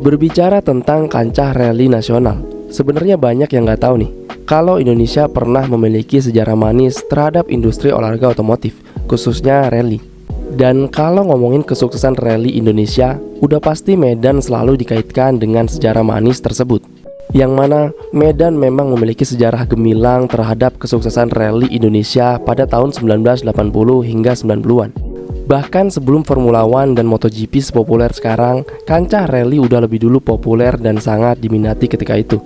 Berbicara tentang kancah rally nasional, sebenarnya banyak yang nggak tahu nih kalau Indonesia pernah memiliki sejarah manis terhadap industri olahraga otomotif, khususnya rally. Dan kalau ngomongin kesuksesan rally Indonesia, udah pasti Medan selalu dikaitkan dengan sejarah manis tersebut. Yang mana Medan memang memiliki sejarah gemilang terhadap kesuksesan rally Indonesia pada tahun 1980 hingga 90-an. Bahkan sebelum Formula One dan MotoGP sepopuler sekarang, kancah rally udah lebih dulu populer dan sangat diminati ketika itu.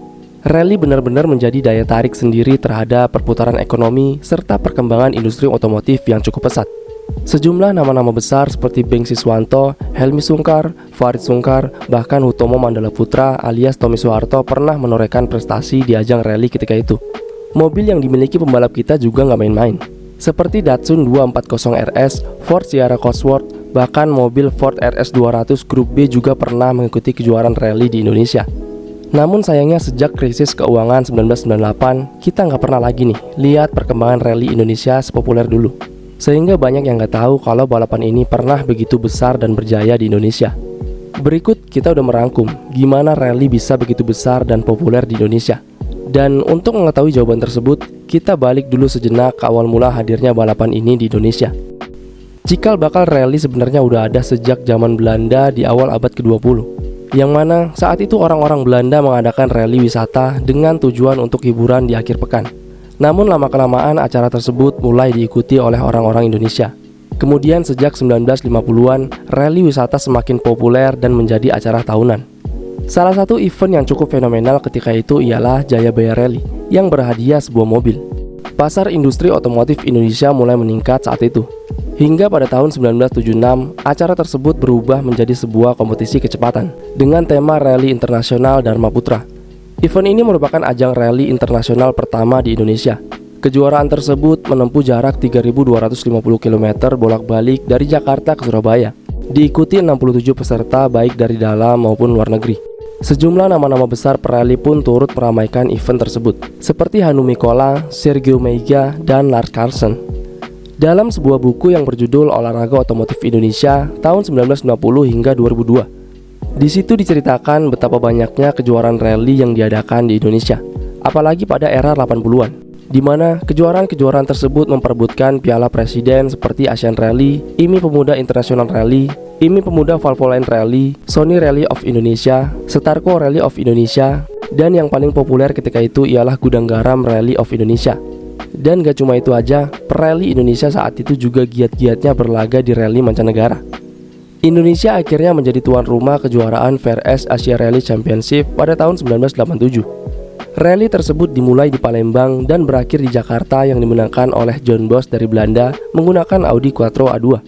Rally benar-benar menjadi daya tarik sendiri terhadap perputaran ekonomi serta perkembangan industri otomotif yang cukup pesat. Sejumlah nama-nama besar seperti Beng Siswanto, Helmi Sungkar, Farid Sungkar, bahkan Hutomo Mandala Putra alias Tommy Soeharto pernah menorehkan prestasi di ajang rally ketika itu. Mobil yang dimiliki pembalap kita juga nggak main-main, seperti Datsun 240 RS, Ford Sierra Cosworth, bahkan mobil Ford RS 200 Grup B juga pernah mengikuti kejuaraan rally di Indonesia. Namun sayangnya sejak krisis keuangan 1998, kita nggak pernah lagi nih lihat perkembangan rally Indonesia sepopuler dulu. Sehingga banyak yang nggak tahu kalau balapan ini pernah begitu besar dan berjaya di Indonesia. Berikut kita udah merangkum gimana rally bisa begitu besar dan populer di Indonesia. Dan untuk mengetahui jawaban tersebut, kita balik dulu sejenak ke awal mula hadirnya balapan ini di Indonesia. Cikal bakal rally sebenarnya udah ada sejak zaman Belanda di awal abad ke-20, yang mana saat itu orang-orang Belanda mengadakan rally wisata dengan tujuan untuk hiburan di akhir pekan. Namun lama-kelamaan acara tersebut mulai diikuti oleh orang-orang Indonesia. Kemudian sejak 1950-an, rally wisata semakin populer dan menjadi acara tahunan. Salah satu event yang cukup fenomenal ketika itu ialah Jayabaya Rally yang berhadiah sebuah mobil. Pasar industri otomotif Indonesia mulai meningkat saat itu. Hingga pada tahun 1976, acara tersebut berubah menjadi sebuah kompetisi kecepatan dengan tema Rally Internasional Dharma Putra. Event ini merupakan ajang rally internasional pertama di Indonesia. Kejuaraan tersebut menempuh jarak 3.250 km bolak-balik dari Jakarta ke Surabaya. Diikuti 67 peserta baik dari dalam maupun luar negeri. Sejumlah nama-nama besar perali pun turut meramaikan event tersebut, seperti Hannu Mikkola, Sergio Meiga, dan Lars Carlsen. Dalam sebuah buku yang berjudul Olahraga Otomotif Indonesia tahun 1990 hingga 2002, di situ diceritakan betapa banyaknya kejuaraan rally yang diadakan di Indonesia, apalagi pada era 80-an, di mana kejuaraan-kejuaraan tersebut memperebutkan piala presiden seperti Asian Rally, IMI Pemuda International Rally, IMI Pemuda Valvoline Rally, Sony Rally of Indonesia, Setarko Rally of Indonesia, dan yang paling populer ketika itu ialah Gudang Garam Rally of Indonesia. Dan gak cuma itu aja, perali Indonesia saat itu juga giat-giatnya berlaga di rally mancanegara. Indonesia akhirnya menjadi tuan rumah kejuaraan Far East Asia Rally Championship pada tahun 1987. Rally tersebut dimulai di Palembang dan berakhir di Jakarta yang dimenangkan oleh John Bosch dari Belanda menggunakan Audi Quattro A2.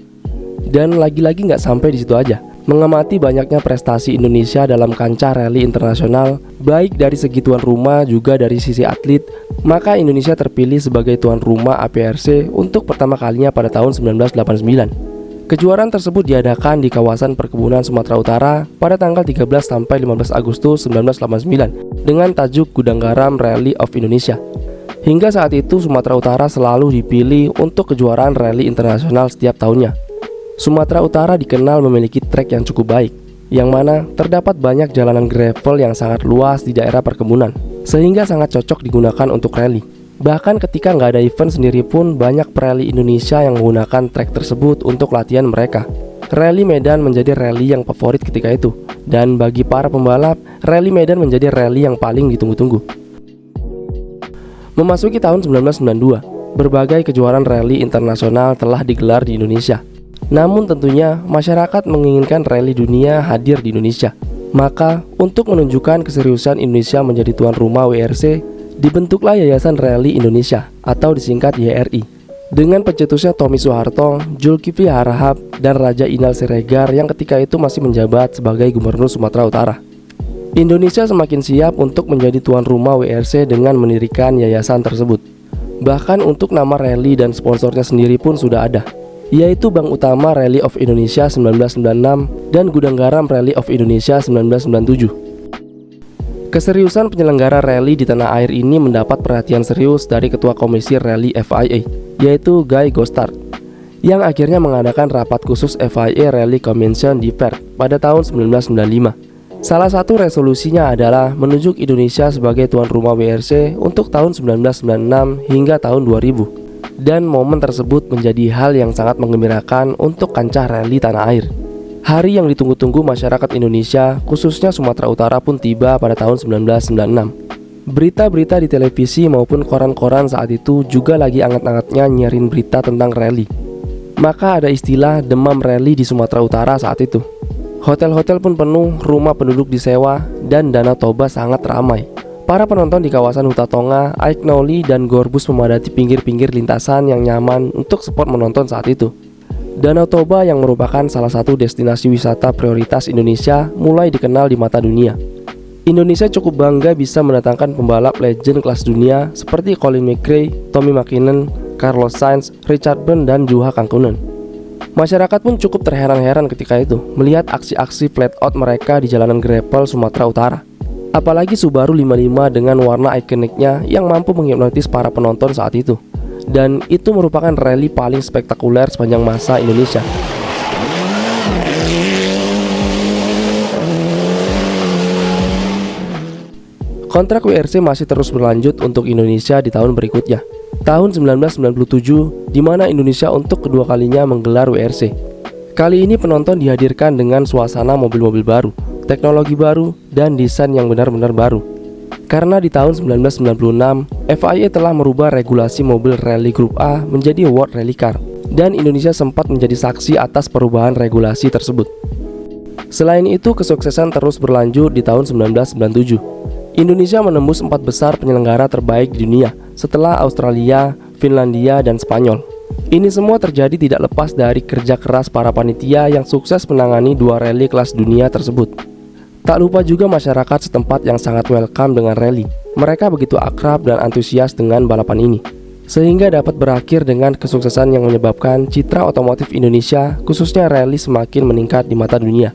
Dan lagi-lagi nggak sampai di situ aja. Mengamati banyaknya prestasi Indonesia dalam kancah rally internasional, baik dari segi tuan rumah juga dari sisi atlet, maka Indonesia terpilih sebagai tuan rumah APRC untuk pertama kalinya pada tahun 1989. Kejuaraan tersebut diadakan di kawasan perkebunan Sumatera Utara pada tanggal 13 sampai 15 Agustus 1989 dengan tajuk Gudang Garam Rally of Indonesia. Hingga saat itu Sumatera Utara selalu dipilih untuk kejuaraan rally internasional setiap tahunnya. Sumatera Utara dikenal memiliki trek yang cukup baik, yang mana terdapat banyak jalanan gravel yang sangat luas di daerah perkebunan, sehingga sangat cocok digunakan untuk rally. Bahkan ketika nggak ada event sendiri pun banyak perali Indonesia yang menggunakan trek tersebut untuk latihan mereka. Rally Medan menjadi rally yang favorit ketika itu, dan bagi para pembalap, rally Medan menjadi rally yang paling ditunggu-tunggu. Memasuki tahun 1992, berbagai kejuaraan rally internasional telah digelar di Indonesia. Namun tentunya masyarakat menginginkan rally dunia hadir di Indonesia. Maka untuk menunjukkan keseriusan Indonesia menjadi tuan rumah WRC, dibentuklah Yayasan Rally Indonesia atau disingkat YRI dengan pencetusnya Tommy Soeharto, Zulkifli Harahap, dan Raja Inal Siregar yang ketika itu masih menjabat sebagai Gubernur Sumatera Utara. Indonesia semakin siap untuk menjadi tuan rumah WRC dengan mendirikan yayasan tersebut. Bahkan untuk nama rally dan sponsornya sendiri pun sudah ada, yaitu Bank Utama Rally of Indonesia 1996 dan Gudang Garam Rally of Indonesia 1997. Keseriusan penyelenggara rally di tanah air ini mendapat perhatian serius dari Ketua Komisi Rally FIA, yaitu Guy Gostard, yang akhirnya mengadakan rapat khusus FIA Rally Convention di Perth pada tahun 1995. Salah satu resolusinya adalah menunjuk Indonesia sebagai tuan rumah WRC untuk tahun 1996 hingga tahun 2000. Dan momen tersebut menjadi hal yang sangat menggembirakan untuk kancah rally tanah air. Hari yang ditunggu-tunggu masyarakat Indonesia, khususnya Sumatera Utara pun tiba pada tahun 1996. Berita-berita di televisi maupun koran-koran saat itu juga lagi anget-angetnya nyiarin berita tentang rally. Maka ada istilah demam rally di Sumatera Utara saat itu. Hotel-hotel pun penuh, rumah penduduk disewa, dan Danau Toba sangat ramai. Para penonton di kawasan Huta Tonga, Aik Nauli, dan Gorbus memadati pinggir-pinggir lintasan yang nyaman untuk spot menonton saat itu. Danau Toba yang merupakan salah satu destinasi wisata prioritas Indonesia mulai dikenal di mata dunia. Indonesia cukup bangga bisa mendatangkan pembalap legend kelas dunia seperti Colin McRae, Tommy Mäkinen, Carlos Sainz, Richard Burton, dan Juha Kankkunen. Masyarakat pun cukup terheran-heran ketika itu melihat aksi-aksi flat out mereka di jalanan gravel Sumatera Utara. Apalagi Subaru 55 dengan warna ikoniknya yang mampu menghipnotis para penonton saat itu. Dan itu merupakan rally paling spektakuler sepanjang masa Indonesia. Kontrak WRC masih terus berlanjut untuk Indonesia di tahun berikutnya. Tahun 1997, di mana Indonesia untuk kedua kalinya menggelar WRC. Kali ini penonton dihadirkan dengan suasana mobil-mobil baru, teknologi baru, dan desain yang benar-benar baru. Karena di tahun 1996, FIA telah merubah regulasi mobil rally Grup A menjadi World Rally Car, dan Indonesia sempat menjadi saksi atas perubahan regulasi tersebut. Selain itu, kesuksesan terus berlanjut di tahun 1997. Indonesia menembus 4 besar penyelenggara terbaik di dunia setelah Australia, Finlandia, dan Spanyol. Ini semua terjadi tidak lepas dari kerja keras para panitia yang sukses menangani 2 rally kelas dunia tersebut. Tak lupa juga masyarakat setempat yang sangat welcome dengan rally. Mereka begitu akrab dan antusias dengan balapan ini, sehingga dapat berakhir dengan kesuksesan yang menyebabkan citra otomotif Indonesia, khususnya rally, semakin meningkat di mata dunia.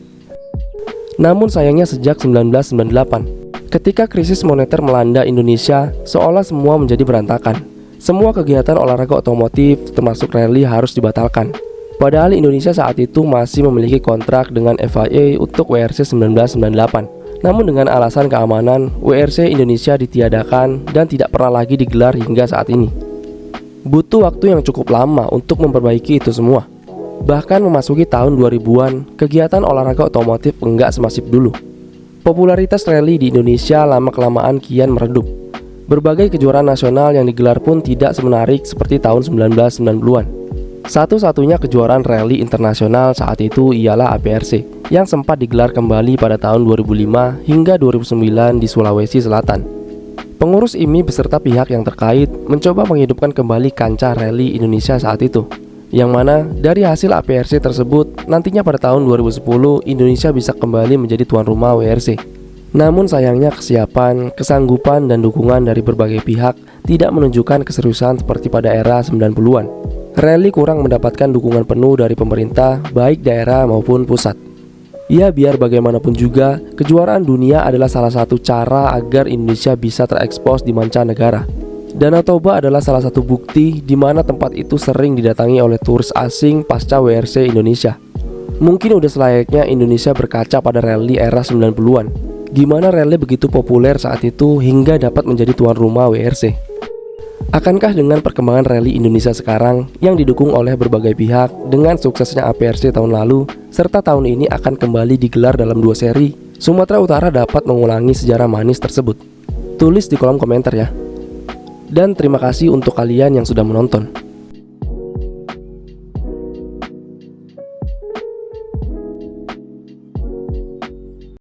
Namun sayangnya sejak 1998, ketika krisis moneter melanda Indonesia, seolah semua menjadi berantakan. Semua kegiatan olahraga otomotif, termasuk rally, harus dibatalkan. Padahal Indonesia saat itu masih memiliki kontrak dengan FIA untuk WRC 1998. Namun dengan alasan keamanan, WRC Indonesia ditiadakan dan tidak pernah lagi digelar hingga saat ini. Butuh waktu yang cukup lama untuk memperbaiki itu semua. Bahkan memasuki tahun 2000-an, kegiatan olahraga otomotif enggak semasif dulu. Popularitas rally di Indonesia lama-kelamaan kian meredup. Berbagai kejuaraan nasional yang digelar pun tidak semenarik seperti tahun 1990-an. Satu-satunya kejuaraan rally internasional saat itu ialah APRC, yang sempat digelar kembali pada tahun 2005 hingga 2009 di Sulawesi Selatan. Pengurus IMI beserta pihak yang terkait mencoba menghidupkan kembali kancah rally Indonesia saat itu, yang mana dari hasil APRC tersebut nantinya pada tahun 2010 Indonesia bisa kembali menjadi tuan rumah WRC. Namun sayangnya kesiapan, kesanggupan, dan dukungan dari berbagai pihak tidak menunjukkan keseriusan seperti pada era 90-an. Rally kurang mendapatkan dukungan penuh dari pemerintah, baik daerah maupun pusat. Ya, biar bagaimanapun juga, kejuaraan dunia adalah salah satu cara agar Indonesia bisa terekspos di mancanegara. Danau Toba adalah salah satu bukti di mana tempat itu sering didatangi oleh turis asing pasca WRC Indonesia. Mungkin udah selayaknya Indonesia berkaca pada rally era 90-an. Gimana rally begitu populer saat itu hingga dapat menjadi tuan rumah WRC. Akankah dengan perkembangan rally Indonesia sekarang yang didukung oleh berbagai pihak dengan suksesnya APRC tahun lalu, serta tahun ini akan kembali digelar dalam 2 seri, Sumatera Utara dapat mengulangi sejarah manis tersebut? Tulis di kolom komentar ya. Dan terima kasih untuk kalian yang sudah menonton.